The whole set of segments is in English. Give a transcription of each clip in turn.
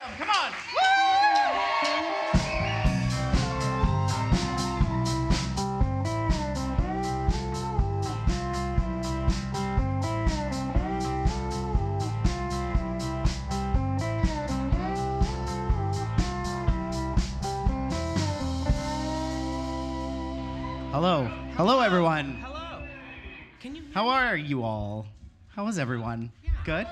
Come on. Hello. Hello, everyone. Hello. Can you? How are you all? How is everyone? Yeah. Good?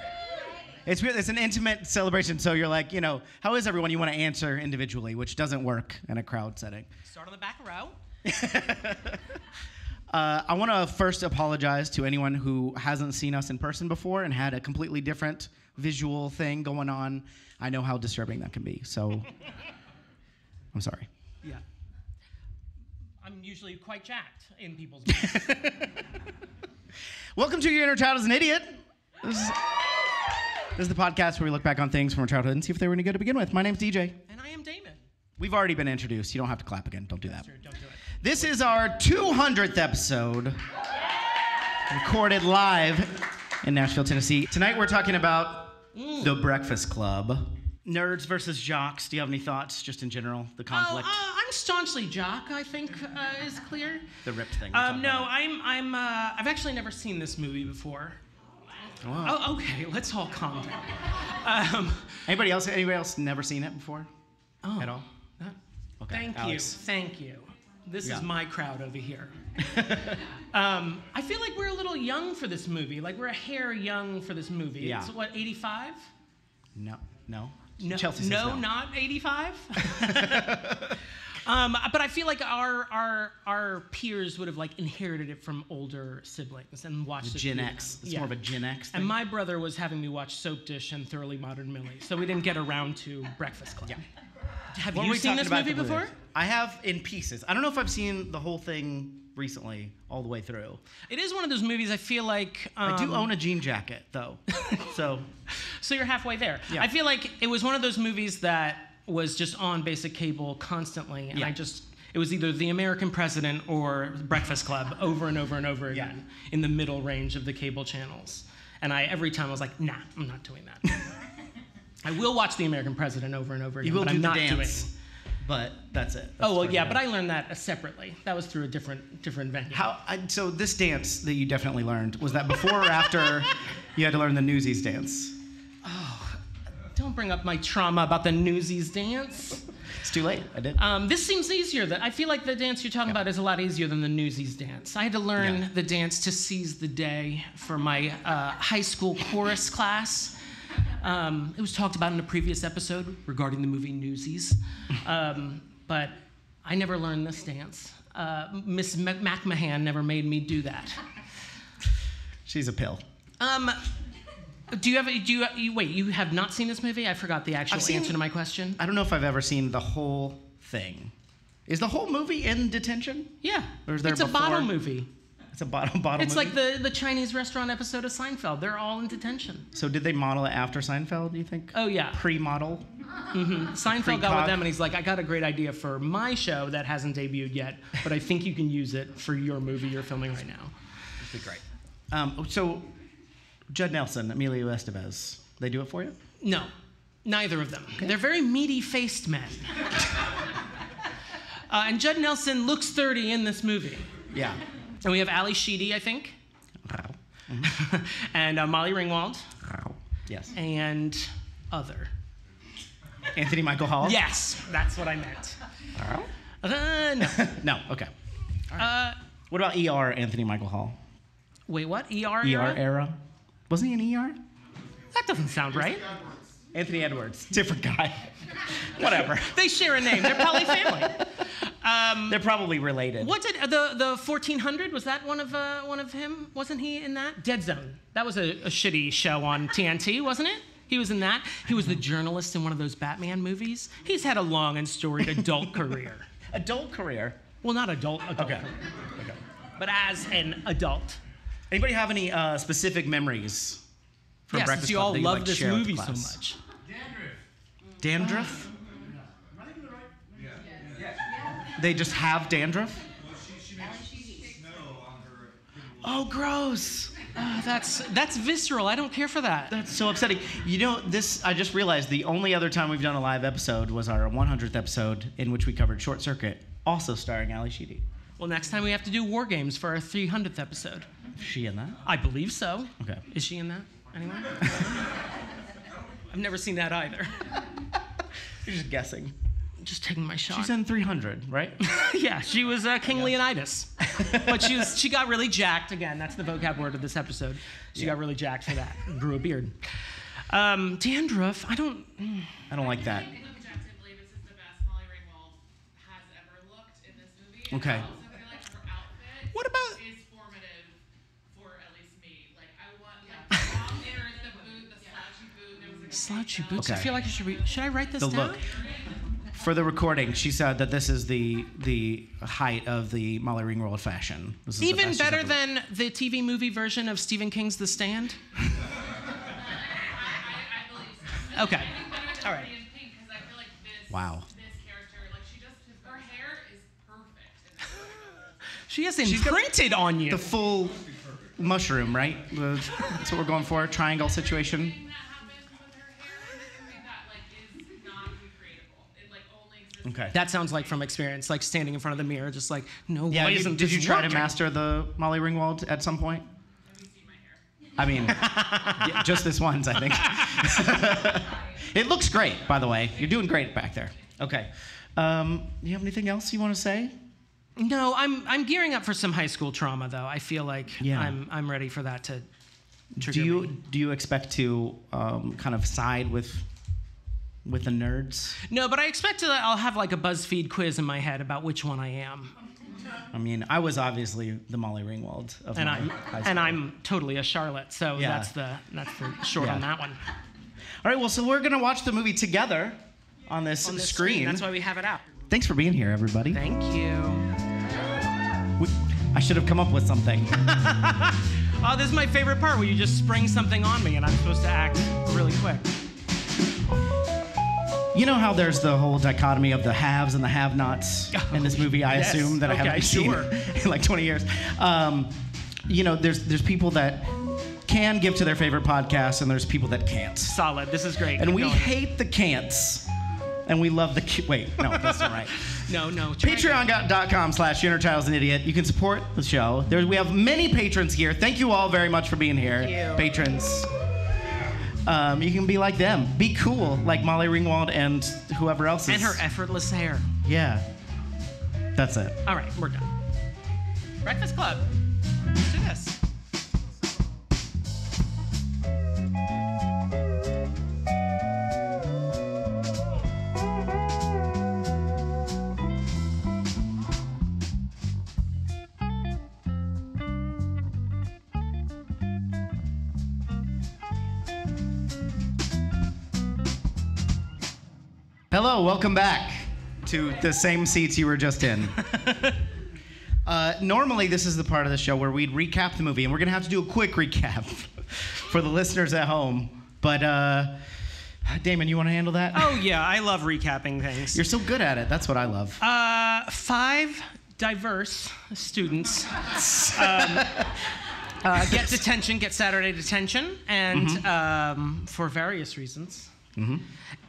It's an intimate celebration, so you're like, how is everyone? You want to answer individually, which doesn't work in a crowd setting. Start on the back row. I want to first apologize to anyone who hasn't seen us in person before and had a completely different visual thing going on. I know how disturbing that can be, so I'm sorry. Yeah. I'm usually quite jacked in people's minds. Welcome to Your Inner Child is an Idiot. This is the podcast where we look back on things from our childhood and see if they were any good to begin with. My name's DJ. And I am Damon. We've already been introduced. You don't have to clap again. Don't do that. True, don't do it. This is our 200th episode, recorded live in Nashville, Tennessee. Tonight we're talking about The Breakfast Club. Nerds versus jocks. Do you have any thoughts, just in general, the conflict? I'm staunchly jock, I think is clear. The ripped thing. No, I've actually never seen this movie before. Wow. Oh, okay, let's all calm down. Anybody else never seen it before? Oh, at all? Okay. Thank you. This is my crowd over here. I feel like we're a little young for this movie. Like we're a hair young for this movie. Yeah. It's what, 85? No. Chelsea says no. Not 85. But I feel like our peers would have like inherited it from older siblings and watched it. Gen X. It's more of a Gen X thing. And my brother was having me watch Soap Dish and Thoroughly Modern Millie, so we didn't get around to Breakfast Club. Yeah. Have you seen this movie before? I have in pieces. I don't know if I've seen the whole thing recently, all the way through. It is one of those movies I feel like... I do own a jean jacket, though. So you're halfway there. Yeah. I feel like it was one of those movies that was just on basic cable constantly, and it was either The American President or Breakfast Club over and over and over again in the middle range of the cable channels. And every time I was like, nah, I'm not doing that. I will watch The American President over and over again, but I'm not doing it. But that's it. But I learned that separately. That was through a different venue. So this dance that you definitely learned, was that before or after you had to learn the Newsies dance? Oh, don't bring up my trauma about the Newsies dance. It's too late. I did. This seems easier. I feel like the dance you're talking about is a lot easier than the Newsies dance. I had to learn the dance to Seize the Day for my high school chorus class. It was talked about in a previous episode regarding the movie Newsies, but I never learned this dance. Miss McMahon never made me do that. She's a pill. Wait, you have not seen this movie? I forgot the actual answer to my question. I don't know if I've ever seen the whole thing. Is the whole movie in detention? Yeah. Or is there it's a bottle movie. It's a bottle It's movie? like the Chinese restaurant episode of Seinfeld. They're all in detention. So did they model it after Seinfeld, do you think? Oh, yeah. Pre-model? Mm-hmm. Seinfeld got with them, and he's like, I got a great idea for my show that hasn't debuted yet, but I think you can use it for your movie you're filming right now. That'd be great. So Judd Nelson, Emilio Estevez, they do it for you? No, neither of them. Okay. They're very meaty-faced men. And Judd Nelson looks 30 in this movie. Yeah. And we have Ali Sheedy, I think. Mm-hmm. And Molly Ringwald. Yes. And other. Anthony Michael Hall? Yes, that's what I meant. No. No, okay. Right. What about ER Anthony Michael Hall? Wait, what? ER era? Wasn't he in ER? That doesn't sound right. Anthony Edwards. Different guy. Whatever. They share a name. They're probably family. They're probably related. What did the 1400? Was that one of him? Wasn't he in that? Dead Zone. That was a shitty show on TNT, wasn't it? He was in that. He was the journalist in one of those Batman movies. He's had a long and storied adult career. Adult career? Well, not adult Okay. But as an adult. Anybody have any specific memories from Breakfast Club? Yes, you all love this movie so class? much. Dandruff? They just have dandruff? Oh, gross. That's visceral. I don't care for that. That's so upsetting. You know, I just realized the only other time we've done a live episode was our 100th episode in which we covered Short Circuit, also starring Ali Sheedy. Well, next time we have to do War Games for our 300th episode. Is she in that? I believe so. Okay. Is she in that? Anyone? I've never seen that either. You're just guessing. Just taking my shot. She's in 300, right? Yeah, she was King Leonidas. But she got really jacked. Again, that's the vocab word of this episode. She got really jacked for that. Grew a beard. Dandruff, I don't like that. I think objectively, this is the best Molly Ringwald has ever looked in this movie. Okay. I also feel like her outfit What about- is formative for at least me. Like, I want, like, the long hair, the boot, the slouchy boot. There was, like, Slouchy boots. Okay. I feel like should I write this The down? look. For the recording, she said that this is the height of the Molly Ringwald fashion. This is the Even best she's better ever- than the TV movie version of Stephen King's The Stand? I believe so. Okay. I think better than All right. Pretty in Pink, because I feel like this character, like, she just, her hair is perfect. She has got imprinted on you. The full mushroom, right? That's what we're going for. Triangle situation. That happens with her hair in this movie that, like, is not recreatable. It, like, only exists. Okay. That sounds like from experience, like standing in front of the mirror, just like, no, Yeah. why isn't Did this you try to working? master the Molly Ringwald at some point? Have you seen my hair? I mean, yeah, just this once, I think. It looks great, by the way. You're doing great back there. Okay. You have anything else you want to say? No, I'm gearing up for some high school trauma, though. I feel like Yeah. I'm ready for that to trigger me. Do you expect to kind of side with the nerds? No, but I expect I'll have like a BuzzFeed quiz in my head about which one I am. I mean, I was obviously the Molly Ringwald of And my I'm high school. and I'm totally a Charlotte, so Yeah. that's the short Yeah. on that one. All right, well, so we're gonna watch the movie together on this On the screen. That's why we have it out. Thanks for being here, everybody. Thank you. I should have come up with something. Oh, this is my favorite part where you just spring something on me and I'm supposed to act really quick. You know how there's the whole dichotomy of the haves and the have-nots in this movie, I Yes. assume, that I Okay, haven't sure. seen in like 20 years. You know, there's people that can give to their favorite podcast, and there's people that can't. Solid. This is great. And Keep we going. hate the can'ts, and we love the... Wait, no, that's not right. No. try again. Patreon.com/YourNerdChild'sAnIdiot. You can support the show. We have many patrons here. Thank you all very much for being here. Thank you. Patrons. You can be like them. Be cool, like Molly Ringwald and whoever else is. And her effortless hair. Yeah. That's it. All right, we're done. Breakfast Club. Let's do this. Hello, welcome back to the same seats you were just in. Normally, this is the part of the show where we'd recap the movie, and we're going to have to do a quick recap for the listeners at home. But, Damon, you want to handle that? Oh, yeah, I love recapping things. You're so good at it. That's what I love. 5 diverse students get detention, get Saturday detention, and for various reasons. Mm-hmm.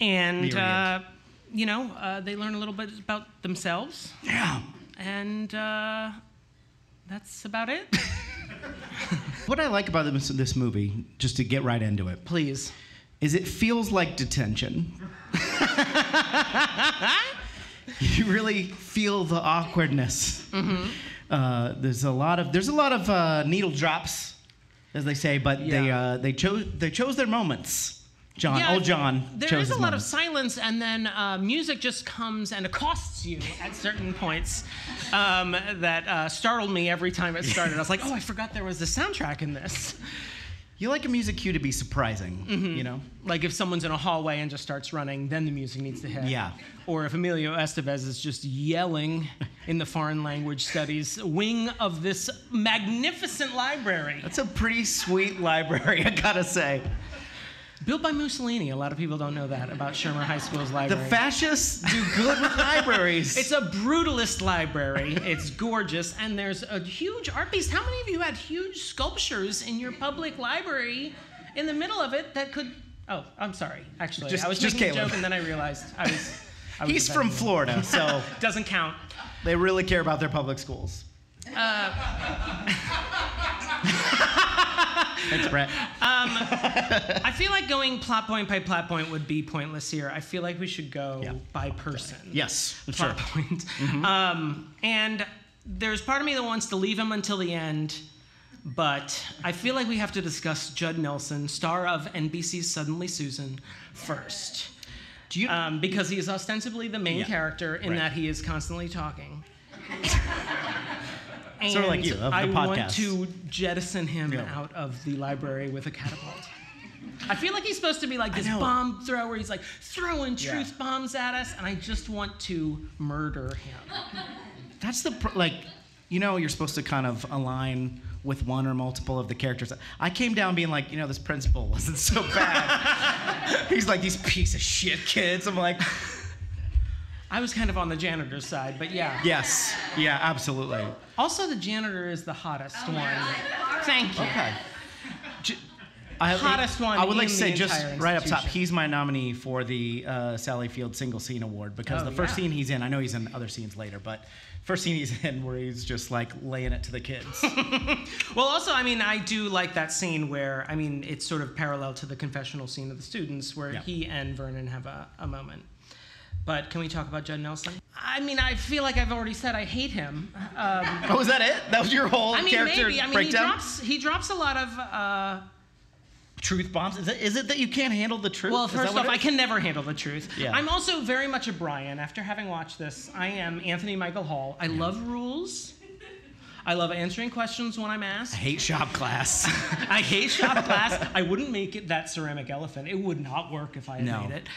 And, Myriad. they learn a little bit about themselves. Yeah. And that's about it. What I like about this movie, just to get right into it, Please. is it feels like detention. You really feel the awkwardness. Mm-hmm. There's a lot of needle drops, as they say, but Yeah. they chose their moments. John There chose is a his lot of moments. silence, and then music just comes and accosts you at certain points that startled me every time it started. I was like, oh, I forgot there was a soundtrack in this. You like a music cue to be surprising, you know? Like if someone's in a hallway and just starts running, then the music needs to hit. Yeah. Or if Emilio Estevez is just yelling in the foreign language studies wing of this magnificent library. That's a pretty sweet library, I gotta say. Built by Mussolini. A lot of people don't know that about Shermer High School's library. The fascists do good with libraries. It's a brutalist library. It's gorgeous, and there's a huge art piece. How many of you had huge sculptures in your public library in the middle of it that could... Oh, I'm sorry. Actually, I was just making a joke, and then I realized I was He's from Florida, so... Doesn't count. They really care about their public schools. Thanks, Brett. I feel like going plot point by plot point would be pointless here. I feel like we should go by person. Yes, plot point. And there's part of me that wants to leave him until the end, but I feel like we have to discuss Judd Nelson, star of NBC's Suddenly Susan, first. Because he is ostensibly the main character in that he is constantly talking. And sort of like you, of the I podcast. want to jettison him out of the library with a catapult. I feel like he's supposed to be like this bomb thrower. He's like throwing truth bombs at us, and I just want to murder him. That's you're supposed to kind of align with one or multiple of the characters. I came down being like, this principal wasn't so bad. He's like, these piece of shit kids. I'm like... I was kind of on the janitor's side, but yeah. Yes. Yeah, absolutely. Also, the janitor is the hottest one. Thank you. Okay. Hottest one. I would like to say just right up top, he's my nominee for the Sally Field Single Scene Award because the first scene he's in, I know he's in other scenes later, but first scene he's in where he's just like laying it to the kids. Well, also, I do like that scene where, it's sort of parallel to the confessional scene of the students where he and Vernon have a moment. But can we talk about Judd Nelson? I feel like I've already said I hate him. Was that it? That was your whole character breakdown? He drops a lot of... truth bombs? Is it that you can't handle the truth? Well, first off, I can never handle the truth. Yeah. I'm also very much a Brian. After having watched this, I am Anthony Michael Hall. I love rules. I love answering questions when I'm asked. I hate shop class. I hate shop class. I wouldn't make it that ceramic elephant. It would not work if I had made it.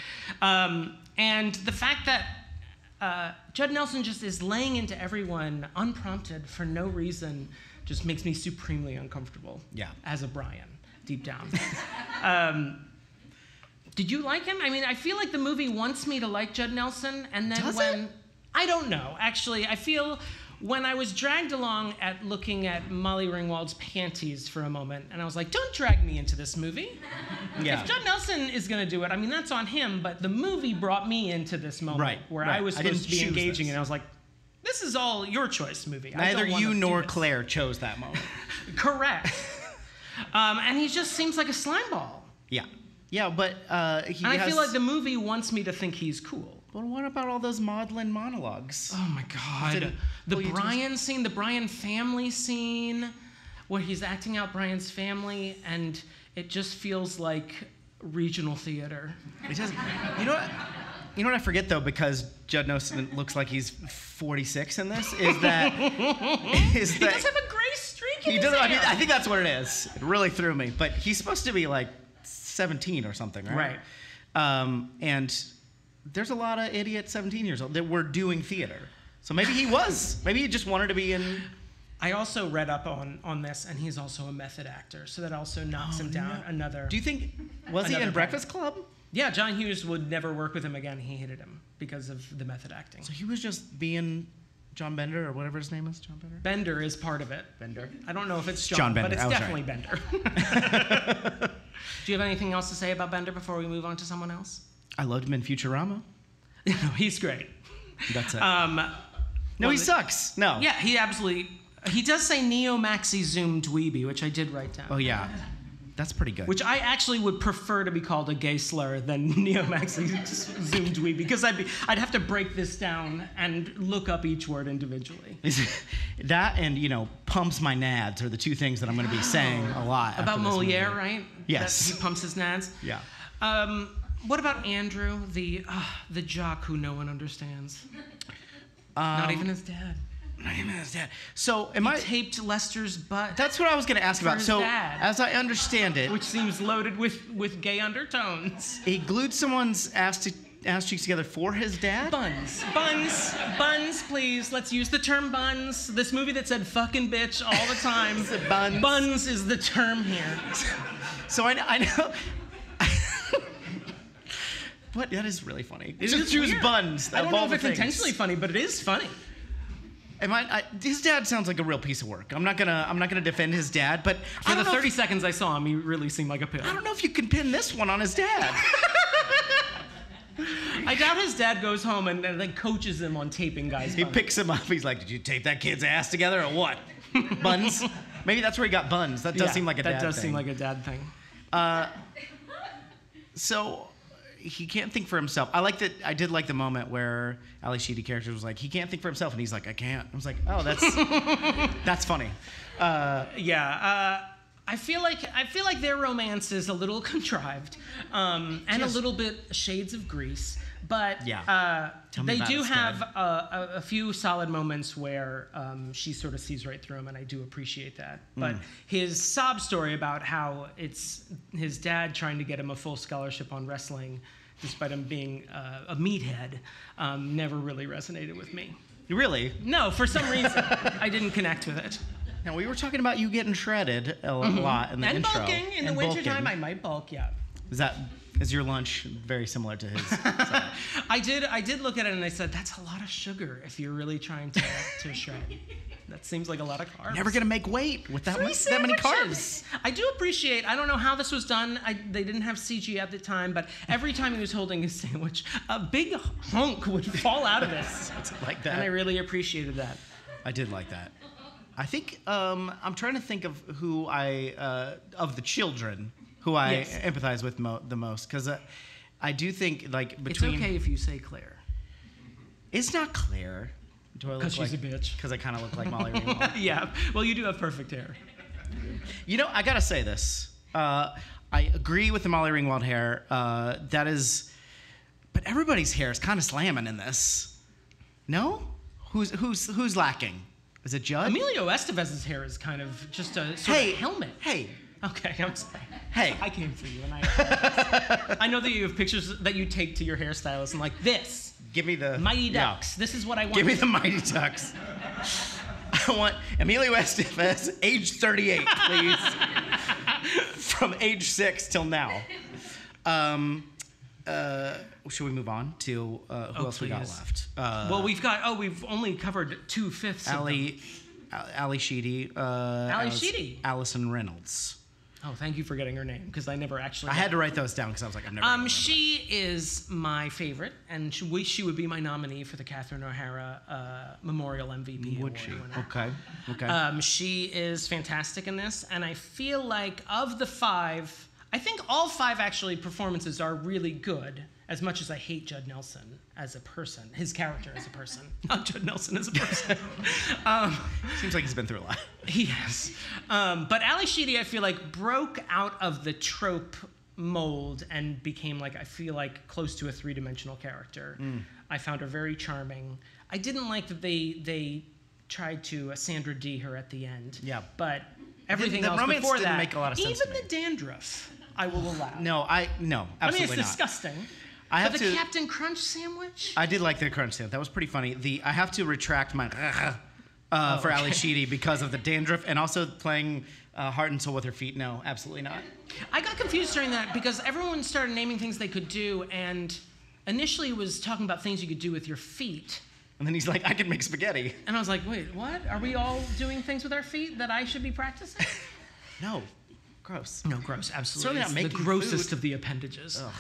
And the fact that Judd Nelson just is laying into everyone unprompted for no reason just makes me supremely uncomfortable. Yeah. As a Brian, deep down. Did you like him? I feel like the movie wants me to like Judd Nelson, and then I don't know. Actually, I feel when I was dragged along at looking at Molly Ringwald's panties for a moment, and I was like, don't drag me into this movie. Yeah. If Judd Nelson is going to do it, that's on him, but the movie brought me into this moment where I was supposed to be engaging, and I was like, this is all your choice, movie. Neither you nor Claire chose that moment. Correct. And he just seems like a slime ball. Yeah. Yeah, but I feel like the movie wants me to think he's cool. But what about all those maudlin monologues? Oh my God. The Brian scene, the Brian family scene, where he's acting out Brian's family, and it just feels like regional theater. It does. You know what I forget though, because Judd Nelson looks like he's 46 in this, is that he does have a gray streak in his hair. I think that's what it is. It really threw me. But he's supposed to be like 17 or something, right? Right. And there's a lot of idiot 17 years old that were doing theater. So maybe he was. Maybe he just wanted to be in... I also read up on this, and he's also a method actor, so that also knocks him down another... Do you think... Was he in Breakfast Club? Yeah, John Hughes would never work with him again. He hated him because of the method acting. So he was just being John Bender, or whatever his name is, John Bender? Bender is part of it. Bender. I don't know if it's John Bender. But it's definitely Bender. Do you have anything else to say about Bender before we move on to someone else? I loved him in Futurama. No, he's great. That's it. No, he sucks. No. Yeah, he does say neo-maxi zoom dweeby, which I did write down. Oh, yeah. That's pretty good. Which I actually would prefer to be called a gay slur than neo-maxi zoom dweeby, because I'd have to break this down and look up each word individually. That and, pumps my nads are the two things that I'm going to be saying a lot. About Moliere, right? Yes. That he pumps his nads? Yeah. What about Andrew, the jock who no one understands? Not even his dad. Not even his dad. So he taped Lester's butt. That's what I was going to ask about. So dad, as I understand it, which seems loaded with gay undertones. He glued someone's ass cheeks together for his dad? Buns, please. Let's use the term buns. This movie that said fucking bitch all the time. Buns. Buns is the term here. So I know. What? That is really funny. It Just is choose weird. buns. I don't of know all if the it's things. intentionally funny, but it is funny. His dad sounds like a real piece of work. I'm not gonna defend his dad, but For the 30 seconds I saw him, he really seemed like a pill. I don't know if you can pin this one on his dad. I doubt his dad goes home and then coaches him on taping guys' He buns. picks him up. He's like, "Did you tape that kid's ass together or what?" Buns. Maybe that's where he got buns. That does seem like a dad thing. That does seem like a dad thing. So he can't think for himself. I did like the moment where Ali Sheedy character was like, he can't think for himself, and he's like, I can't. I was like, oh, that's funny. I feel like their romance is a little contrived, and a little bit shades of Grease. But they do have a few solid moments where she sort of sees right through him, and I do appreciate that. But his sob story about how it's his dad trying to get him a full scholarship on wrestling, despite him being a meathead, never really resonated with me. Really? No, for some reason, I didn't connect with it. Now, we were talking about you getting shredded a lot in the And intro. bulking. In the wintertime, I might bulk, yeah. Is your lunch very similar to his? So. I did look at it and I said, that's a lot of sugar if you're really trying to shred. That seems like a lot of carbs. Never gonna make weight with that many carbs. I do appreciate, I don't know how this was done. They didn't have CG at the time, but every time he was holding his sandwich, a big hunk would fall out of it. Like that. And I really appreciated that. I did like that. I think I'm trying to think of who of the children who I empathize with the most, because I do think like between. It's okay if you say Claire. It's not Claire. Do I look Because she's a bitch. Because I kind of look like Molly Ringwald. Yeah. Well, you do have perfect hair. You know, I gotta say this. I agree with the Molly Ringwald hair. That is, but everybody's hair is kind of slamming in this. No? Who's lacking? Is it Judd? Emilio Estevez's hair is kind of just a sort of helmet. Hey. Okay, I'm sorry. Hey. I came for you, and I know that you have pictures that you take to your hairstylist and like this. Give me the Mighty Ducks. This is what I want. Give me the Mighty Ducks. I want Emilio Estevez, age 38, please. From age 6 till now. Should we move on to who else we got left? Well, we've only covered 2/5 Ali Sheedy. Ali Sheedy. Allison Reynolds. Oh, thank you for getting her name, because I never actually. I had to write those down because I was like, I'm never. Gonna she is my favorite, and she would be my nominee for the Catherine O'Hara Memorial MVP. Would she? Winner. Okay. She is fantastic in this, and I feel like of the 5, I think all 5 actually performances are really good. As much as I hate Judd Nelson as a person, his character as a person, not Judd Nelson as a person. Seems like he's been through a lot. He has. But Ali Sheedy, I feel like, broke out of the trope mold and became, like, I feel like, close to a 3-dimensional character. I found her very charming. I didn't like that they tried to Sandra D her at the end. Yeah. But everything the else romance before didn't that, make a lot of sense even to me. the dandruff, I will allow. No, absolutely not. I mean, it's disgusting. But the Captain Crunch sandwich? I did like the crunch sandwich. That was pretty funny. I have to retract my for Ali Sheedy because of the dandruff and also playing Heart and Soul with her feet. No, absolutely not. I got confused during that because everyone started naming things they could do, and initially was talking about things you could do with your feet. And then he's like, I can make spaghetti. And I was like, wait, what? Are we all doing things with our feet that I should be practicing? No. Gross. No, gross, absolutely. Certainly not it's the making grossest food. of the appendages. Ugh.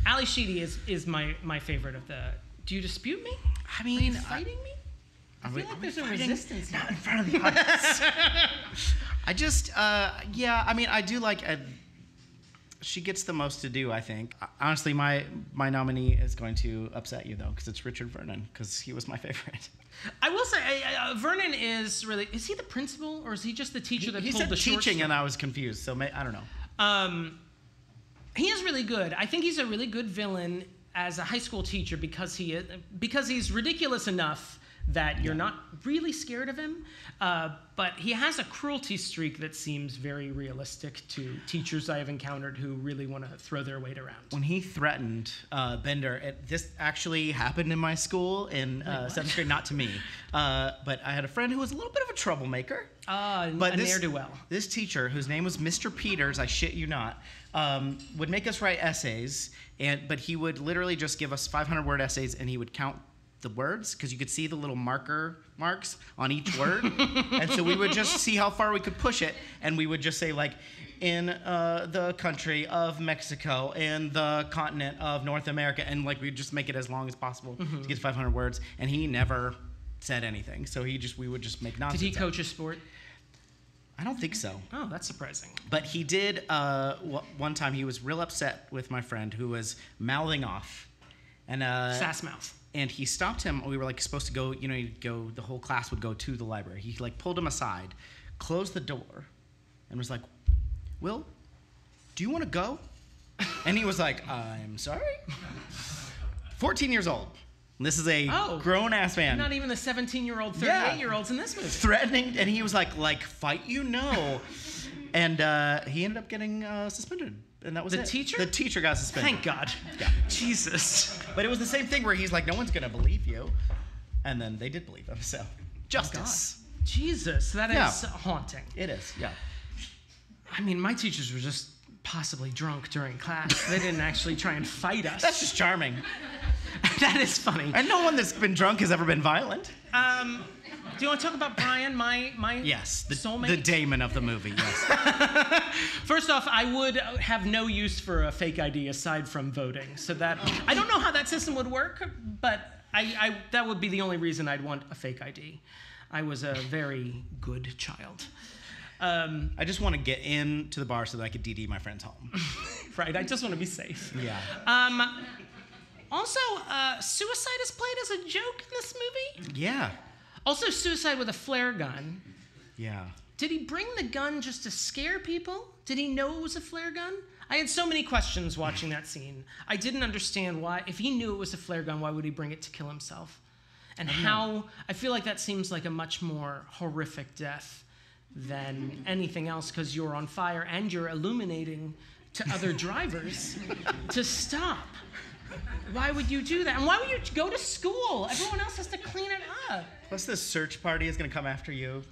Ali Sheedy is my favorite of the. Do you dispute me? I mean, are you fighting me? I feel like there's a resistance here. Not in front of the audience. I just, I mean, I do like. She gets the most to do, I think. Honestly, my nominee is going to upset you though, because it's Richard Vernon, because he was my favorite. I will say, Vernon is really. Is he the principal, or is he just the teacher that he pulled said the short teaching, straw? and I was confused. So I don't know. He is really good. I think he's a really good villain as a high school teacher because he's ridiculous enough that you're not really scared of him. But he has a cruelty streak that seems very realistic to teachers I have encountered who really want to throw their weight around. When he threatened Bender, this actually happened in my school in 7th grade, not to me. But I had a friend who was a little bit of a troublemaker. A ne'er-do-well. This teacher, whose name was Mr. Peters, I shit you not, would make us write essays, but he would literally just give us 500-word essays, and he would count the words because you could see the little marks on each word. And so we would just see how far we could push it, and we would just say, like, in the country of Mexico and the continent of North America, and like we'd just make it as long as possible to get to 500 words. And he never said anything, so we would just make nonsense. Did he coach a sport? I don't think so. Oh, that's surprising. But he did. One time he was real upset with my friend who was mouthing off, and sass mouth. And he stopped him. We were like supposed to go. The whole class would go to the library. He like pulled him aside, closed the door, and was like, "Will, do you want to go?" And he was like, "I'm sorry." 14 years old. This is a grown-ass man. Not even the 17-year-old, 38-year-olds in this movie. Threatening, and he was like, fight you, no. And he ended up getting suspended, and that was it. The teacher? The teacher got suspended. Thank God. Yeah. Jesus. But it was the same thing where he's like, no one's going to believe you. And then they did believe him, so. Justice. Oh, Jesus, that is haunting. It is, yeah. I mean, my teachers were just possibly drunk during class. They didn't actually try and fight us. That's just charming. That is funny. And no one that's been drunk has ever been violent. Do you want to talk about Brian, my yes, soulmate? The Damon of the movie, yes. First off, I would have no use for a fake ID aside from voting. So that, I don't know how that system would work, but that would be the only reason I'd want a fake ID. I was a very good child. I just want to get into the bar so that I could DD my friends home. Right, I just want to be safe. Yeah. Also, suicide is played as a joke in this movie. Yeah. Also, suicide with a flare gun. Yeah. Did he bring the gun just to scare people? Did he know it was a flare gun? I had so many questions watching that scene. I didn't understand why. If he knew it was a flare gun, why would he bring it to kill himself? And how, I feel like that seems like a much more horrific death than anything else, because you're on fire and you're illuminating to other drivers to stop. Why would you do that? And why would you go to school? Everyone else has to clean it up. Plus, this search party is going to come after you.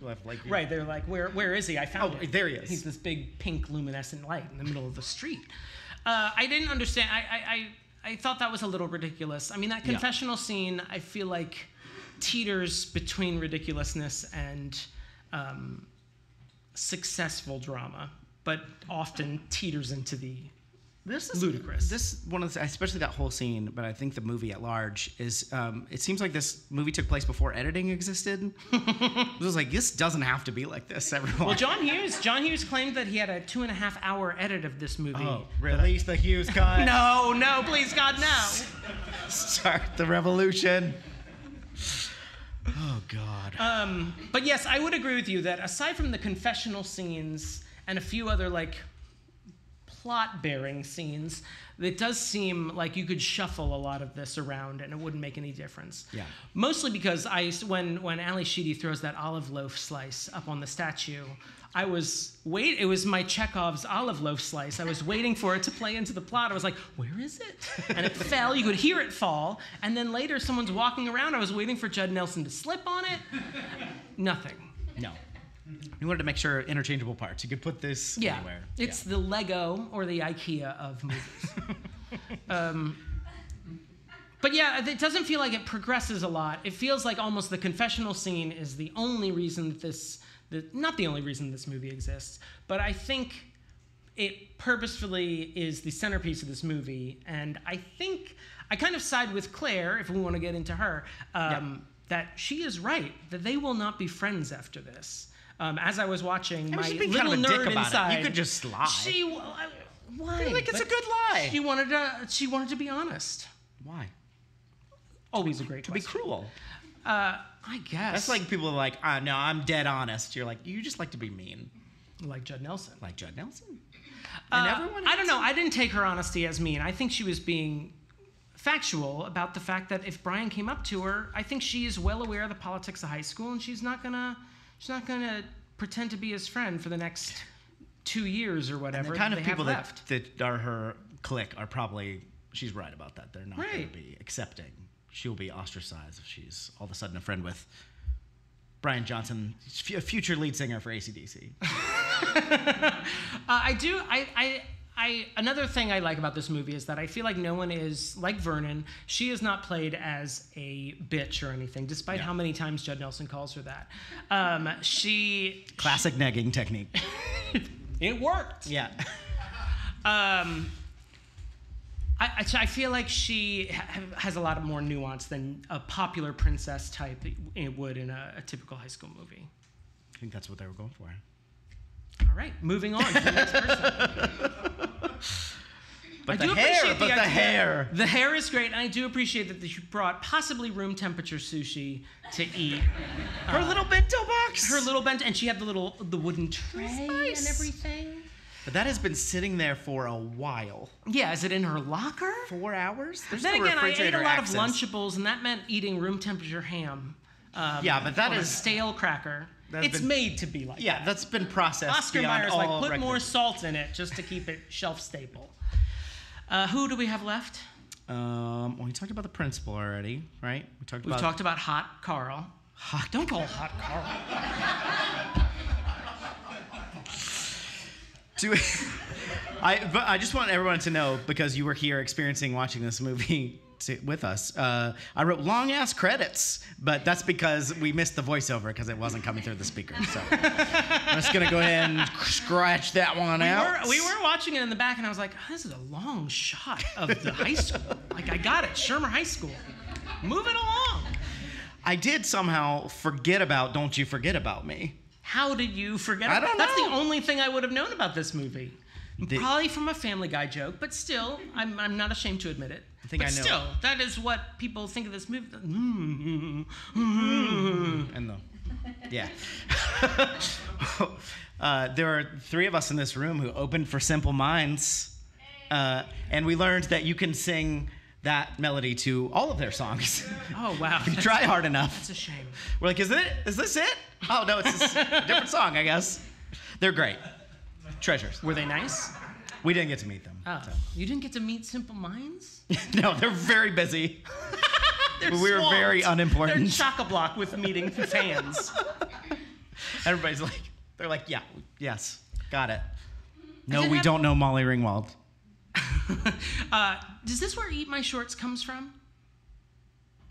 Right, they're like, where is he? I found him. There he is. He's this big pink luminescent light in the middle of the street. I didn't understand. I thought that was a little ridiculous. I mean, that confessional scene, I feel like teeters between ridiculousness and successful drama, but often teeters into the ludicrous. This one of the, especially that whole scene, but I think the movie at large is. It seems like this movie took place before editing existed. It was like, this doesn't have to be like this, everyone. Well, John Hughes claimed that he had a 2.5-hour edit of this movie. Oh, release the Hughes cut. No, please God, no. Start the revolution. Oh God. But yes, I would agree with you that aside from the confessional scenes and a few other plot-bearing scenes, it does seem like you could shuffle a lot of this around and it wouldn't make any difference. Yeah. Mostly because when Ali Sheedy throws that olive loaf slice up on the statue, it was my Chekhov's olive loaf slice. I was waiting for it to play into the plot. I was like, where is it? And it fell. You could hear it fall. And then later someone's walking around. I was waiting for Judd Nelson to slip on it. Nothing. No. You wanted to make sure interchangeable parts. You could put this anywhere. It's the Lego or the IKEA of movies. But yeah, it doesn't feel like it progresses a lot. It feels like almost the confessional scene is the only reason that not the only reason this movie exists, but I think it purposefully is the centerpiece of this movie. And I think I kind of side with Claire, if we want to get into her, that she is right, that they will not be friends after this. As I was watching, my little kind of a nerd dick about inside, it. You could just lie. Why? Like it's a good lie. She wanted to be honest. Why? Always a great To question. be cruel. I guess. That's like people are like, no, I'm dead honest. You're like, you just like to be mean. Like Judd Nelson. Like Judd Nelson. And everyone. I don't know. I didn't take her honesty as mean. I think she was being factual about the fact that if Brian came up to her, I think she is well aware of the politics of high school, and she's not gonna pretend to be his friend for the next 2 years or whatever. And the kind of people that are her clique are probably, she's right about that. They're not going Right. to be accepting. She'll be ostracized if she's all of a sudden a friend with Brian Johnson, a future lead singer for AC/DC. I Another thing I like about this movie is that I feel like no one is like Vernon. She is not played as a bitch or anything, despite how many times Judd Nelson calls her that. Classic negging technique. It worked. Yeah. I feel like she has a lot more nuance than a popular princess type would in a typical high school movie. I think that's what they were going for. All right, moving on to the next person. But the hair. The hair is great, and I do appreciate that you brought possibly room temperature sushi to eat. Her little bento box. Her little bento, and she had the wooden tray and everything. But that has been sitting there for a while. Yeah, is it in her locker? 4 hours? There's Then no again, I ate a refrigerator lot access. of Lunchables, and that meant eating room temperature ham. Yeah, but that on is a stale cracker. It's been- made to be like that. Yeah, that's been processed. Oscar beyond Mayer's all like, put record. more salt in it just to keep it shelf staple. Who do we have left? Well, we talked about the principal already, right? We've talked about Hot Carl. Don't call Hot Carl. I just want everyone to know, because you were here watching this movie with us. I wrote long ass credits, but that's because we missed the voiceover because it wasn't coming through the speaker. So I'm just gonna go ahead and scratch that one out. We were watching it in the back, and I was like, oh, this is a long shot of the high school. Like, I got it, Shermer High School. Move it along. I did somehow forget about Don't You Forget About Me. How did you forget? I don't know. That's the only thing I would have known about this movie. Probably from a Family Guy joke, but still, I'm not ashamed to admit it. I know. Still, that is what people think of this movie. And there are 3 of us in this room who opened for Simple Minds, and we learned that you can sing that melody to all of their songs. Oh, wow. If you try hard enough. That's a shame. We're like, is this it? Oh, no, it's a different song, I guess. They're great. Treasures. Were they nice? We didn't get to meet them. Oh. So. You didn't get to meet Simple Minds? No, they're very busy. They're we were swamped. very unimportant. They're chock-a-block with meeting fans. Everybody's like, they're like, yeah, yes, got it. No, we don't know Molly Ringwald. Is this where Eat My Shorts comes from?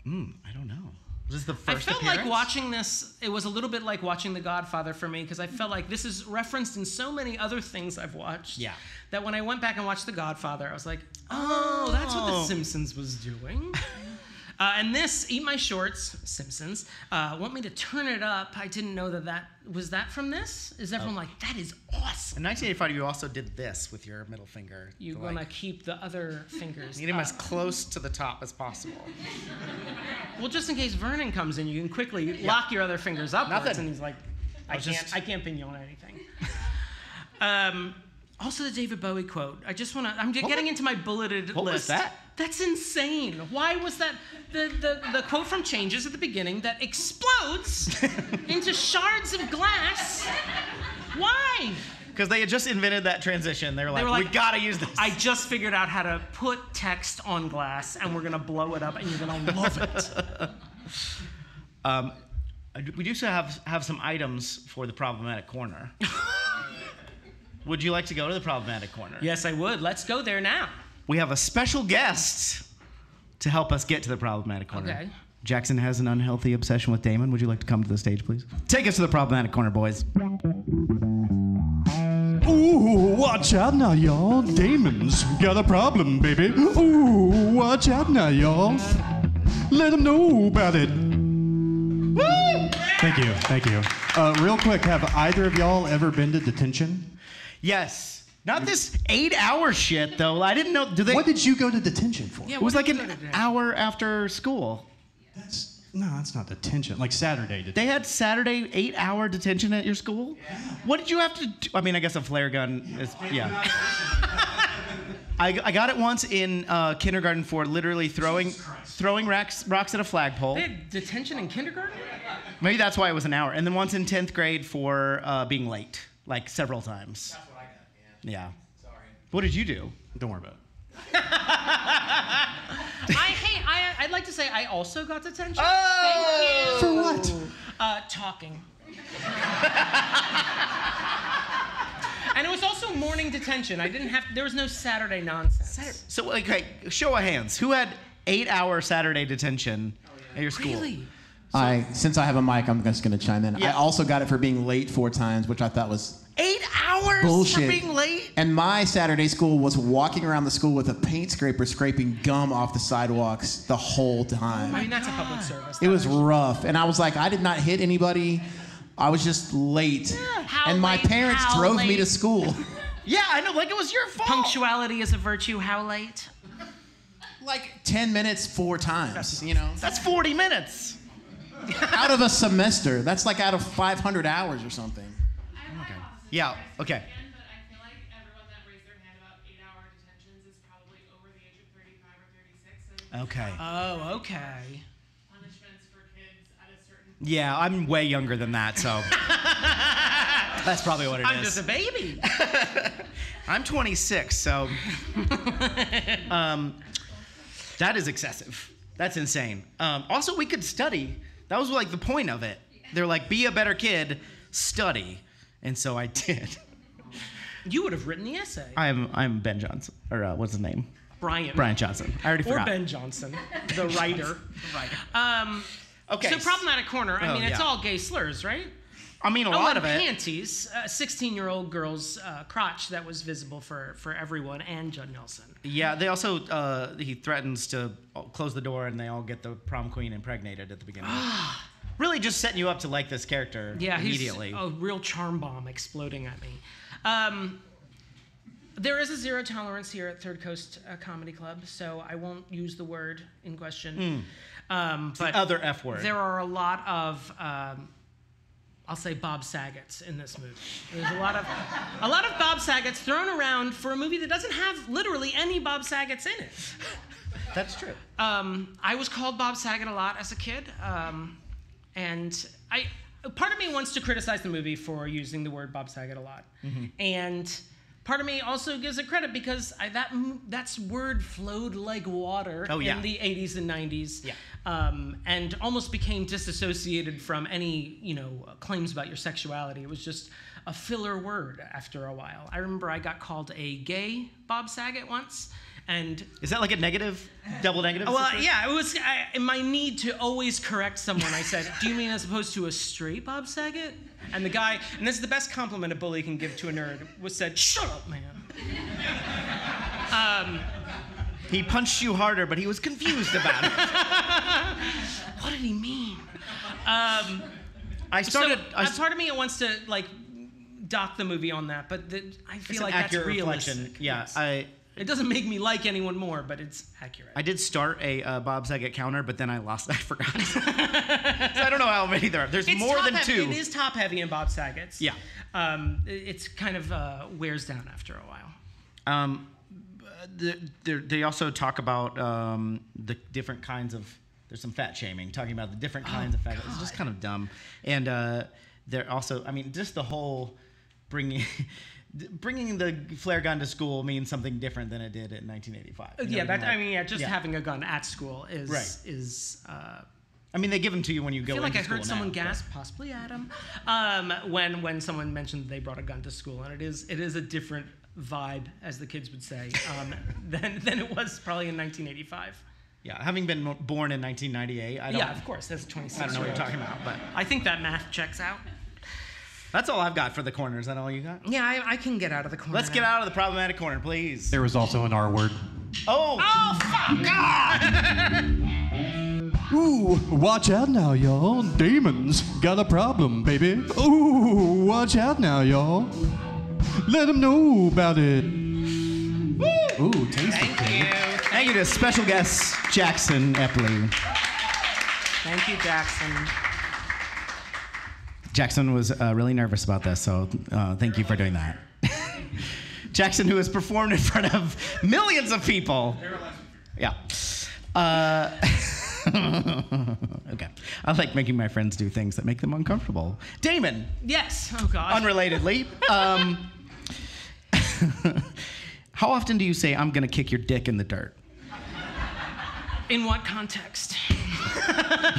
I don't know. Was this the first I felt appearance? like watching this, it was a little bit like watching The Godfather for me, because I felt like this is referenced in so many other things I've watched. Yeah. That when I went back and watched The Godfather, I was like, oh, that's what The Simpsons was doing. And this, Eat My Shorts, Simpsons, want me to turn it up. I didn't know that was that from this? Is everyone like, that is awesome? In 1985, you also did this with your middle finger. You want to keep the other fingers Need him as close to the top as possible. Well, just in case Vernon comes in, you can quickly lock your other fingers upwards. Nothing. And he's like, I can't pin you on anything. Also, the David Bowie quote. I'm getting into my bulleted list. What was that? That's insane. Why was that? The quote from Changes at the beginning that explodes into shards of glass. Why? Because they had just invented that transition. They were like, we gotta use this. I just figured out how to put text on glass, and we're gonna blow it up, and you're gonna love it. We do have some items for the problematic corner. Would you like to go to the problematic corner? Yes, I would. Let's go there now. We have a special guest to help us get to the problematic corner. Okay. Jackson has an unhealthy obsession with Damon. Would you like to come to the stage, please? Take us to the problematic corner, boys. Ooh, watch out now, y'all. Damon's got a problem, baby. Ooh, watch out now, y'all. Let him know about it. Woo! Thank you. Real quick, have either of y'all ever been to detention? Yes. Not this 8-hour shit, though. I didn't know. What did you go to detention for? Yeah, It was like an hour after school. That's not detention. Like Saturday detention. They had Saturday 8-hour detention at your school? Yeah. What did you have to do? I mean, I guess a flare gun is, yeah. I got it once in kindergarten for literally throwing rocks at a flagpole. They had detention in kindergarten? Maybe that's why it was an hour. And then once in 10th grade for being late, like several times. That's what I got, yeah. Yeah. Sorry. What did you do? Don't worry about it. I'd like to say I also got detention. Oh! Thank you. For what? Talking. And it was also also morning detention. I didn't have. There was no Saturday nonsense. So, okay, show of hands. Who had 8-hour Saturday detention at your school? Really? Since I have a mic, I'm just going to chime in. Yeah. I also got it for being late 4 times, which I thought was 8 hours bullshit. for being late? And my Saturday school was walking around the school with a paint scraper scraping gum off the sidewalks the whole time. I mean, that's a public service. It was rough. And I was like, I did not hit anybody. I was just late. How and my late? parents How drove me late? to school. Yeah, I know, like it was your fault. Punctuality is a virtue. How late? Like 10 minutes 4 times, you know? That's 40 minutes. Out of a semester. That's like out of 500 hours or something. Yeah, okay. Again, but I feel like everyone that raised their hand about 8-hour detentions is probably over the age of 35 or 36. And Okay. Oh, okay. punishments for kids at a certain Yeah, I'm way younger than that, so that's probably what it is. I'm just a baby. I'm 26, so that is excessive. That's insane. Also, we could study. That was like the point of it. They're like, be a better kid, study. And so I did. You would have written the essay. I'm Ben Johnson, or what's his name? Brian Johnson. I already or forgot. Ben Johnson, the writer. Okay. So problematic corner. I mean, it's yeah. all gay slurs, right? I mean, a lot of it. Panties, a 16-year-old girl's crotch that was visible for everyone, and Judd Nelson. Yeah, they also, he threatens to close the door and they all get the prom queen impregnated at the beginning. Really just setting you up to like this character immediately. He's a real charm bomb exploding at me. There is a zero tolerance here at Third Coast Comedy Club, so I won't use the word in question. But the other F word. there are a lot of, I'll say Bob Saget's in this movie. There's a lot of Bob Saget's thrown around for a movie that doesn't have literally any Bob Saget's in it. That's true. I was called Bob Saget a lot as a kid, and part of me wants to criticize the movie for using the word Bob Saget a lot, and part of me also gives it credit because that word flowed like water in the 80s and 90s, and almost became disassociated from any claims about your sexuality. It was just a filler word after a while. I remember I got called a gay Bob Saget once. And is that like a negative, double negative? Well, yeah, it was in my need to always correct someone. I said, "Do you mean as opposed to a straight Bob Saget?" And the guy, and this is the best compliment a bully can give to a nerd, said, "Shut up, man." He punched you harder, but he was confused about it. What did he mean? Part of me wants to dock the movie on that, but I feel like that's realistic. Reflection. Yeah, yes. It doesn't make me like anyone more, but it's accurate. I did start a Bob Saget counter, but then I forgot. So I don't know how many there are. There's more than 2. It is top heavy in Bob Saget's. Yeah. It's kind of wears down after a while. They also talk about the different kinds of. There's some fat shaming, talking about the different kinds of fat. It's just kind of dumb. And they're also, just the whole bringing the flare gun to school means something different than it did in 1985. Having a gun at school is. They give them to you when you go. I feel like I heard now, someone gasp, possibly Adam, when someone mentioned they brought a gun to school, and it is a different vibe, as the kids would say, than it was probably in 1985. Yeah, having been born in 1998, I don't. Yeah, of course, that's 26. I don't know what you're talking about, but I think that math checks out. That's all I've got for the corner. Is that all you got? Yeah, I can get out of the corner. Let's get out of the problematic corner, please. There was also an R word. Oh, fuck! God! Ooh, watch out now, y'all. Damon's got a problem, baby. Ooh, watch out now, y'all. Let him know about it. Woo! Ooh, tasty. Thank you. Thank you to special guest Jackson Epley. Thank you, Jackson. Jackson was really nervous about this, so thank you for doing that. Jackson, who has performed in front of millions of people. Yeah. Okay. I like making my friends do things that make them uncomfortable. Damon. Yes. Oh, God. Unrelatedly. How often do you say, "I'm going to kick your dick in the dirt"? In what context?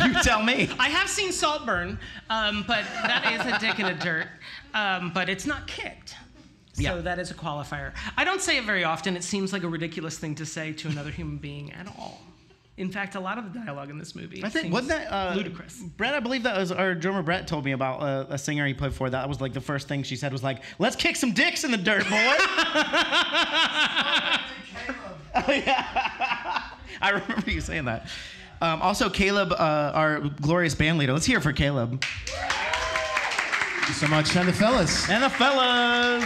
You tell me. I have seen Saltburn, but that is a dick in the dirt. But it's not kicked. Yeah. So that is a qualifier. I don't say it very often. It seems like a ridiculous thing to say to another human being at all. In fact, a lot of the dialogue in this movie seems wasn't that ludicrous. Brett, I believe that was our drummer Brett told me about a singer he played for. That was like the first thing she said was like, "Let's kick some dicks in the dirt, boy." Oh yeah, I remember you saying that. Also, Caleb, our glorious band leader. Let's hear it for Caleb. Thank you so much. And the fellas. And the fellas.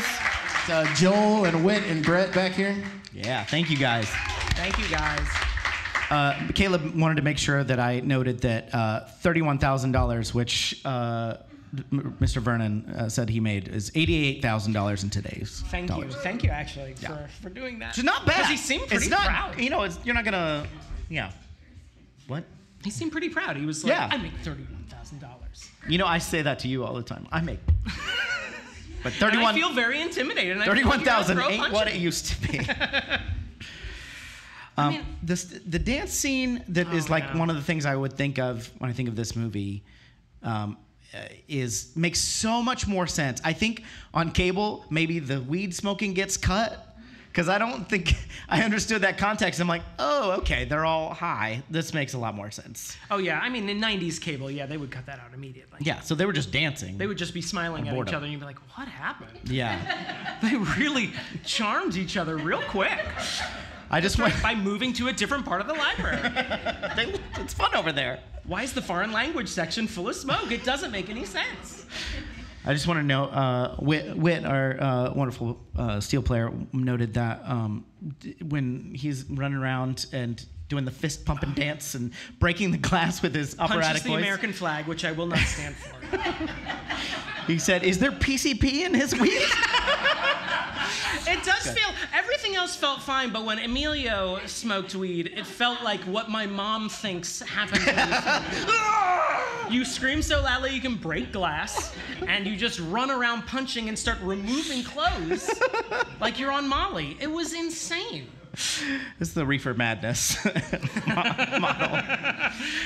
Joel and Whit and Brett back here. Yeah, thank you guys. Thank you, guys. Caleb wanted to make sure that I noted that $31,000, which Mr. Vernon said he made, is $88,000 in today's dollars. Thank you, actually, for doing that. Which is not bad. Because he seemed pretty proud. You know, you're not gonna, yeah. What? He seemed pretty proud. He was like, Yeah. I make $31,000. You know, I say that to you all the time. I make. But And 31. I feel very intimidated. And I feel like you're gonna 31,000 throw a ain't punch what at it me. used to be. I mean, The dance scene that is like one of the things I would think of when I think of this movie makes so much more sense. I think on cable, maybe the weed smoking gets cut because I don't think I understood that context. I'm like, oh, okay, they're all high. This makes a lot more sense. oh, yeah. I mean, in 90s cable, yeah, they would cut that out immediately. Yeah, so they were just dancing. They would just be smiling at each boredom. other and you'd be like, what happened? Yeah. They really charmed each other real quick I just went. by moving to a different part of the library. It's fun over there. Why is the foreign language section full of smoke? It doesn't make any sense. I just want to know, Whit, our wonderful steel player, noted that when he's running around and doing the fist pumping dance and breaking the glass with his operatic Punches the voice, American flag, which I will not stand for. he said, "Is there PCP in his weed?" It does feel, everything else felt fine, but when Emilio smoked weed, it felt like what my mom thinks happens when you smoke weed. You scream so loudly you can break glass, and you just run around punching and start removing clothes like you're on Molly. It was insane. This is the reefer madness model.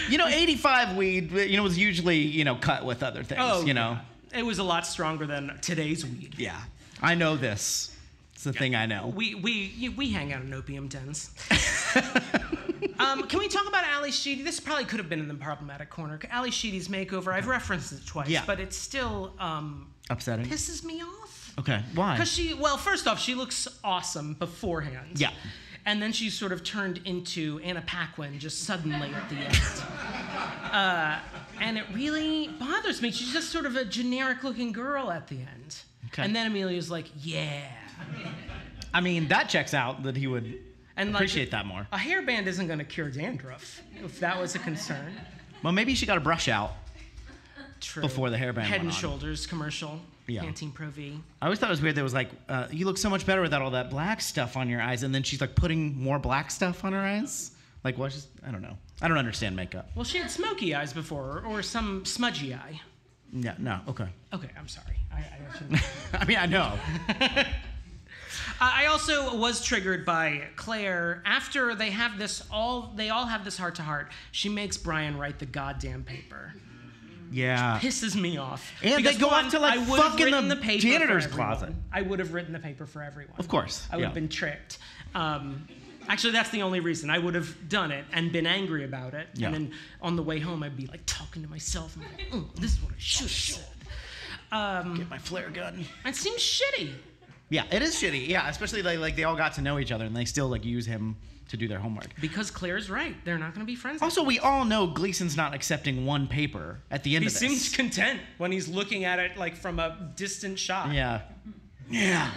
You know, 85 weed, was usually, cut with other things, yeah. It was a lot stronger than today's weed. Yeah, I know this. It's the thing I know. We hang out in opium dens. Can we talk about Ali Sheedy? This probably could have been in the problematic corner. Ali Sheedy's makeover, I've referenced it twice, but it still upsetting. pisses me off. Okay, why? Because first off, she looks awesome beforehand. Yeah. And then she's sort of turned into Anna Paquin just suddenly at the end. And it really bothers me. She's just sort of a generic-looking girl at the end. Okay. And then Amelia's like, yeah. I mean, that checks out that he would appreciate that more. A hairband isn't going to cure dandruff, if that was a concern. Well, maybe she got a brush out True. before the hairband Head went and on. Shoulders commercial. Yeah. Pantene Pro V. I always thought it was weird that it was like, you look so much better without all that black stuff on your eyes, and then she's like putting more black stuff on her eyes. Like, what? I don't know. I don't understand makeup. Well, she had smoky eyes before, or some smudgy eye. Yeah, no, okay. Okay, I'm sorry. I shouldn't. I mean, I know. I also was triggered by Claire. After they have they all have this heart-to-heart, she makes Brian write the goddamn paper. Yeah. Pisses me off. And Because, they go one, off to, like, I would have fucking written the paper janitor's for everyone. closet. I would have written the paper for everyone. Of course. I would have been tricked. Actually, that's the only reason. I would have done it and been angry about it. Yeah. And then on the way home, I'd be like talking to myself. And like, this is what I should have said. Get my flare gun. It seems shitty. Yeah, it is shitty. Yeah, especially like they all got to know each other and they still like use him to do their homework. Because Claire's right. They're not going to be friends. Also, we all know Gleason's not accepting one paper at the end He of this. seems content when he's looking at it like from a distant shot. Yeah. Yeah.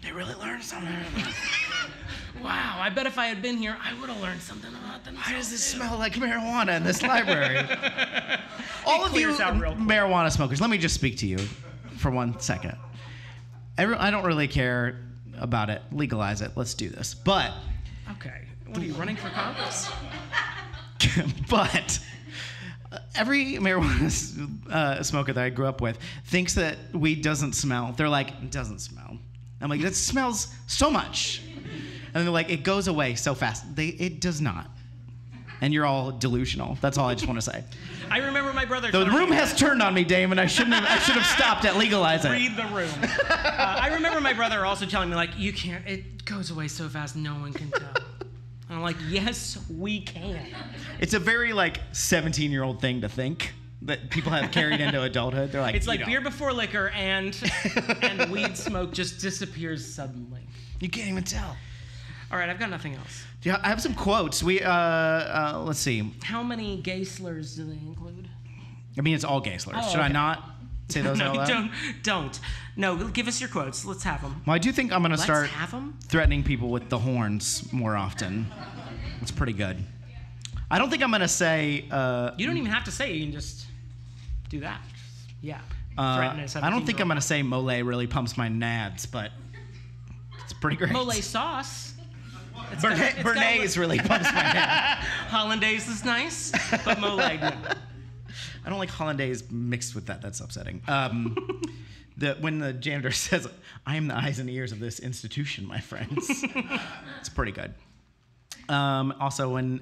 They really learned something. Wow, I bet if I had been here, I would have learned something about them. Why does this smell like marijuana in this library? All of you clears out real quick. marijuana smokers, let me just speak to you for 1 second. I don't really care about it. Legalize it. Let's do this. But Okay. What are you, running for Congress? but every marijuana smoker that I grew up with thinks that weed doesn't smell. They're like, it doesn't smell. I'm like, it smells so much. And they're like, it goes away so fast. It does not. and you're all delusional. That's all I just want to say. I remember my brother. The room has turned on me, Damon. I should have stopped at legalize it. Read the room. I remember my brother also telling me, like, you can't, it goes away so fast, no one can tell. And I'm like, yes, we can. It's a very, like, 17-year-old thing to think that people have carried into adulthood. They're like, it's like beer before liquor and weed smoke just disappears suddenly. You can't even tell. All right, I've got nothing else. Yeah, I have some quotes. Let's see. How many gay slurs do they include? I mean, it's all gay slurs. Oh, Should I okay. not say those out loud? Don't. No, give us your quotes. Let's have them. Well, I do think I'm going to start have them? threatening people with the horns more often. It's pretty good. I don't think I'm going to say... you don't even have to say it. You can just do that. Yeah. I don't think I'm going to say mole really pumps my nads, but it's pretty great. Mole sauce. Bernays really pumps my nads. Hollandaise is nice, but mole, no. I don't like hollandaise mixed with that. That's upsetting. When the janitor says, "I am the eyes and ears of this institution, my friends," it's pretty good. Also, when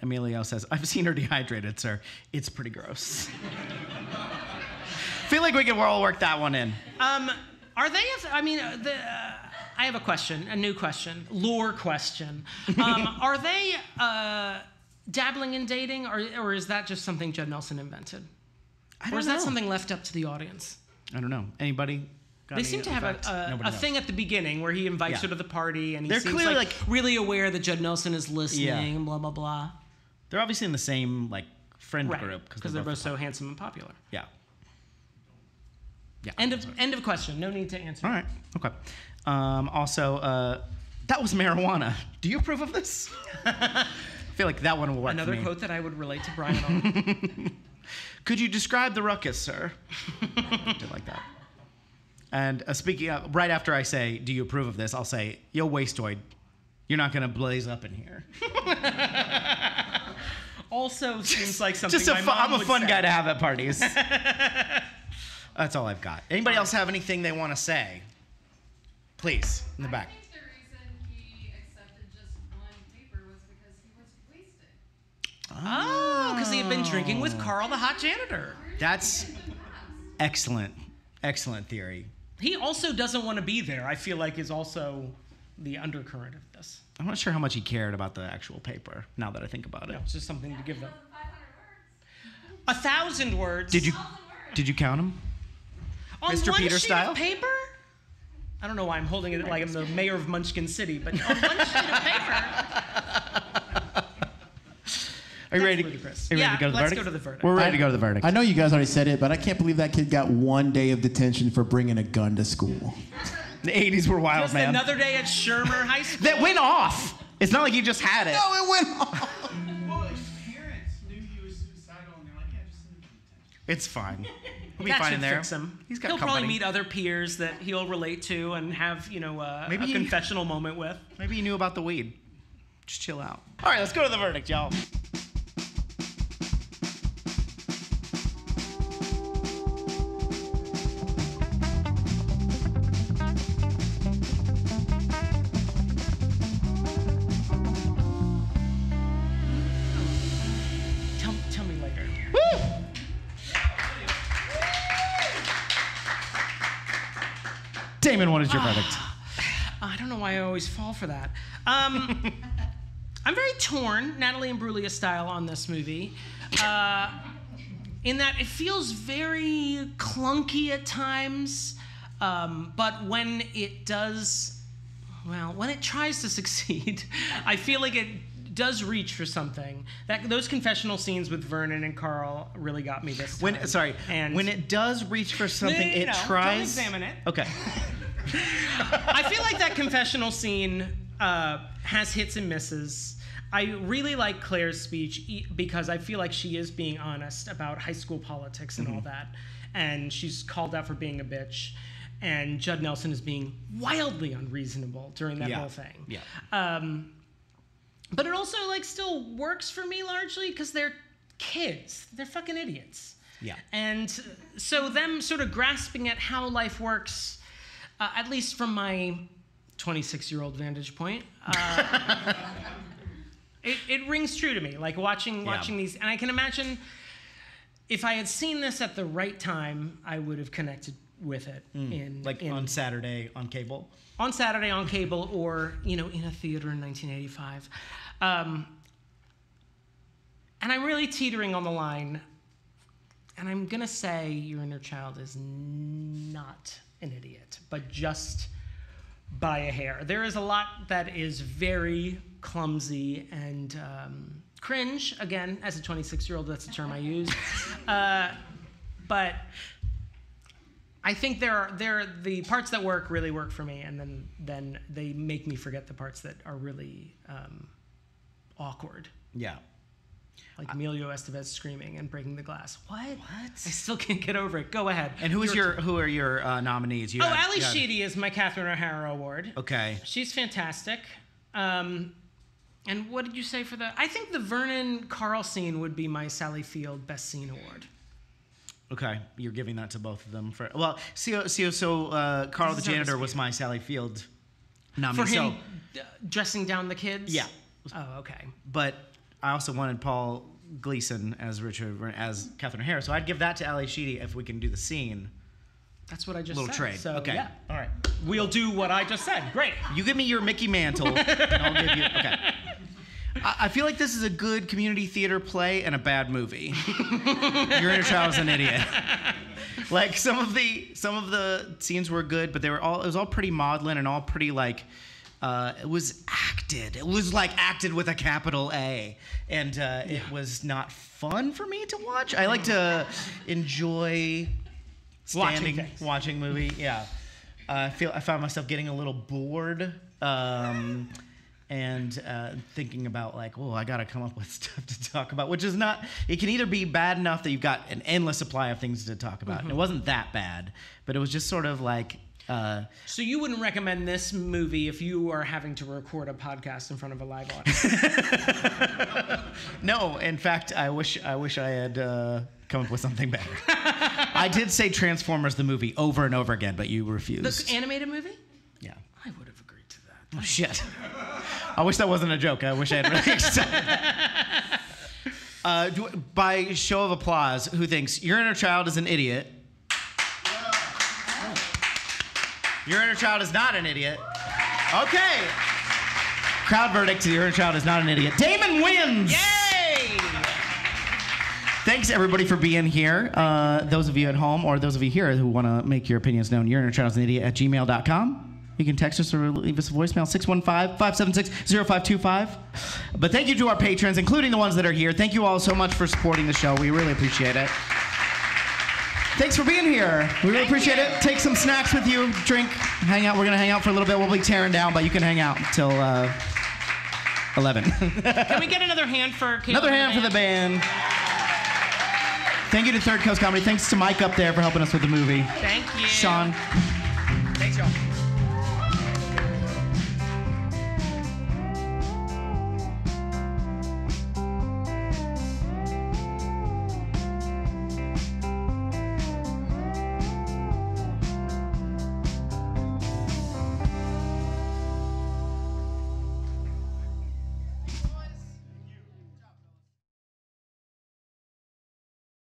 Emilio says, "I've seen her dehydrated, sir," it's pretty gross. Feel like we can all work that one in. Are they? I have a question, a new question, lore question. Are they dabbling in dating, or is that just something Judd Nelson invented? Or is that something left up to the audience? I don't know. Anybody? They seem to have a thing at the beginning where he invites her to the party, and he seems clearly like really aware that Judd Nelson is listening, and blah, blah, blah. They're obviously in the same friend group. Because they're both so handsome and popular. Yeah. Yeah. End of question. No need to answer. All right. Okay. Also, that was marijuana. Do you approve of this? I feel like that one will work Another for me. quote that I would relate to Brian on. Could you describe the ruckus, sir? I did like that. And speaking of, right after I say, do you approve of this, I'll say, yo, wastoid, you're not going to blaze up in here. Also seems like something I'm a fun guy to have at parties. That's all I've got. Anybody else have anything they want to say? Please, in the back. I think the reason he accepted just one paper was because he was wasted. Oh, because he had been drinking with Carl, the hot janitor. That's excellent. Excellent theory. He also doesn't want to be there, I feel like is also the undercurrent of this. I'm not sure how much he cared about the actual paper, now that I think about it. No, it's just something to give them. 1,000 words. Did you count them? On Mr. one Peter sheet style? of paper? I don't know why I'm holding it like I'm the mayor of Munchkin City, but on one sheet of paper. Are you ready to Are go to the let's verdict? go to the verdict. We're ready to go to the verdict. I know you guys already said it, but I can't believe that kid got 1 day of detention for bringing a gun to school. The 80s were wild, Just man. another day at Shermer High School. That went off. It's not like you just had it. No, it went off. Well, his parents knew he was suicidal, and they're like, yeah, just send him to detention. It's fine. He'll be that fine should in there. fix him. He's got He'll company. probably meet other peers that he'll relate to and have, a Maybe he- confessional moment with. Maybe he knew about the weed. Just chill out. All right, let's go to the verdict, y'all. Tell me later. Woo! Damon, what is your verdict? I don't know why I always fall for that. I'm very torn, Natalie Imbruglia style, on this movie. In that it feels very clunky at times, but when it does, when it tries to succeed, I feel like it does reach for something. Those confessional scenes with Vernon and Carl really got me this time. When it does reach for something, it tries. Don't examine it. Okay. I feel like that confessional scene has hits and misses. I really like Claire's speech because I feel like she is being honest about high school politics and all that. And she's called out for being a bitch. And Judd Nelson is being wildly unreasonable during that whole thing. Yeah. But it also still works for me largely because they're kids. They're fucking idiots. Yeah. And so them sort of grasping at how life works, at least from my 26-year-old vantage point, it rings true to me. Like watching these, and I can imagine if I had seen this at the right time, I would have connected with it on Saturday on cable. On Saturday on cable, or in a theater in 1985. And I'm really teetering on the line. And I'm gonna say Your Inner Child is not an idiot, but just by a hair. There is a lot that is very clumsy and cringe. Again, as a 26-year-old, that's a term I use. But I think the parts that really work for me, and then they make me forget the parts that are really awkward. Yeah. Like Emilio Estevez screaming and breaking the glass. What? I still can't get over it. Go ahead. And who are your nominees? Ali Sheedy is my Catherine O'Hara Award. Okay. She's fantastic. And what did you say for I think the Vernon Carl scene would be my Sally Field Best Scene Award. Okay, you're giving that to both of them. Carl the janitor was my Sally Field nominee. For him dressing down the kids? Yeah. Oh, okay. But I also wanted Paul Gleason as Catherine O'Hara, so I'd give that to Ali Sheedy if we can do the scene. That's what I just said. Little trade. So, okay. Yeah. All right. We'll do what I just said. Great. You give me your Mickey mantle, and I'll give you. Okay. I feel like this is a good community theater play and a bad movie. Your Inner Child is an idiot. Like some of the scenes were good, but it was all pretty maudlin and all pretty like. It was acted. It was like acted with a capital A, and it was not fun for me to watch. I like to enjoy watching movie. Yeah, I found myself getting a little bored, and thinking about like, oh, I gotta come up with stuff to talk about, which is not. It can either be bad enough that you've got an endless supply of things to talk about. Mm-hmm. It wasn't that bad, but it was just sort of like. So you wouldn't recommend this movie if you are having to record a podcast in front of a live audience? No, in fact, I wish I had come up with something better. I did say Transformers the movie over and over again, but you refused. The animated movie? Yeah. I would have agreed to that. Oh, shit. I wish that wasn't a joke. I wish I had really accepted that. By show of applause, who thinks Your Inner Child is an idiot? Your Inner Child is not an idiot. Okay. Crowd verdict, Your Inner Child is not an idiot. Damon wins! Yay! Thanks, everybody, for being here. Those of you at home or those of you here who want to make your opinions known, Your Inner Child is an idiot at gmail.com. You can text us or leave us a voicemail, 615-576-0525. But thank you to our patrons, including the ones that are here. Thank you all so much for supporting the show. We really appreciate it. Thanks for being here. We really appreciate it. Take some snacks with you, drink, hang out. We're going to hang out for a little bit. We'll be tearing down, but you can hang out until 11. Can we get another hand for Caleb? Another hand for the band. Thank you to Third Coast Comedy. Thanks to Mike up there for helping us with the movie. Thank you. Sean. Thanks, y'all.